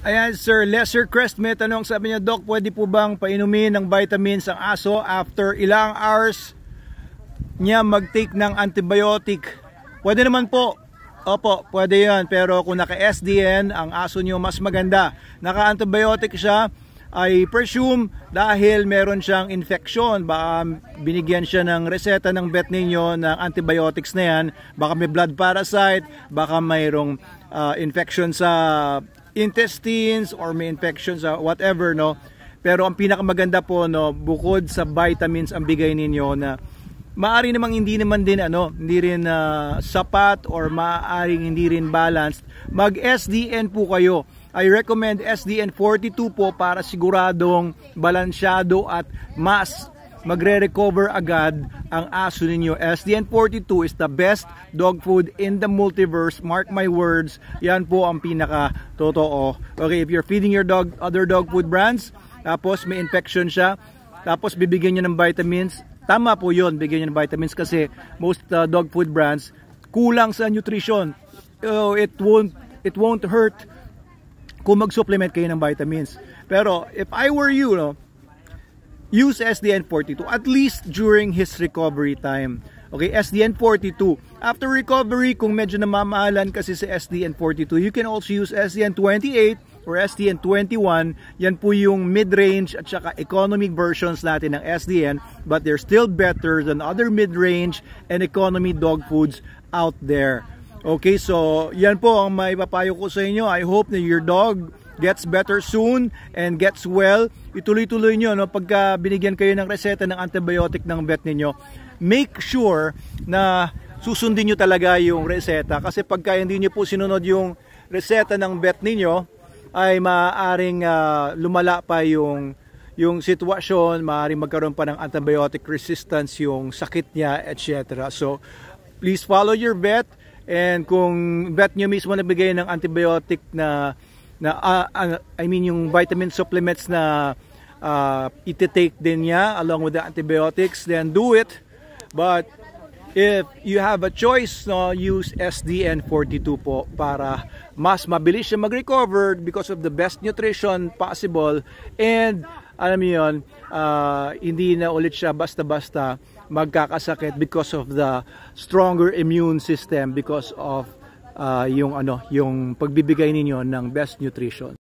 Ayan, Sir Lesser Crest, may tanong, sabi niya, Doc, pwede po bang painumin ng vitamins ang aso after ilang hours niya mag-take ng antibiotic? Pwede naman po. Opo, pwede yan. Pero kung naka-SDN ang aso niyo, mas maganda. Naka-antibiotic siya, I presume dahil meron siyang infection. Baka binigyan siya ng reseta ng vet ninyo ng antibiotics na yan. Baka may blood parasite, baka mayroong infection sa intestines or may infection sa whatever, no. Pero ang pinakamaganda po, no, bukod sa vitamins ang bigay ninyo na maaari namang hindi naman din hindi rin sapat or maaaring hindi rin balanced, mag SDN po kayo. I recommend SDN 42 po para siguradong balansyado at mas magre-recover agad ang aso ninyo. SDN 42 is the best dog food in the multiverse. Mark my words. Yan po ang pinaka totoo. Okay, if you're feeding your dog other dog food brands, tapos may infection siya, tapos bibigyan nyo ng vitamins, tama po yun, bigyan nyo ng vitamins kasi most dog food brands kulang sa nutrition. It won't hurt kung mag-supplement kayo ng vitamins. Pero if I were you, no, use SDN 42 at least during his recovery time. Okay, SDN 42. After recovery, kung medyo namamahalan kasi sa SDN 42, you can also use SDN 28 or SDN 21. Yan po yung mid-range at saka economic versions natin ng SDN, but they're still better than other mid-range and economy dog foods out there. Okay, so yan po ang maipapayo ko sa inyo. I hope that your dog gets better soon and gets well. Ituloy-tuloy nyo, no, pagka binigyan kayo ng reseta ng antibiotic ng vet ninyo, make sure na susundin nyo talaga yung reseta, kasi pagka hindi nyo po sinunod yung reseta ng vet ninyo, ay maaaring lumala pa yung sitwasyon, maaaring magkaroon pa ng antibiotic resistance yung sakit niya, etc. So please follow your vet, and kung vet nyo mismo nagbigay ng antibiotic yung vitamin supplements na iti-take din niya along with the antibiotics, then do it. But if you have a choice, no, use SDN 42 po para mas mabilis siya mag-recover because of the best nutrition possible, and alam niyo yun, hindi na ulit siya basta-basta magkakasakit because of the stronger immune system, because of yung pagbibigay ninyo ng best nutrition.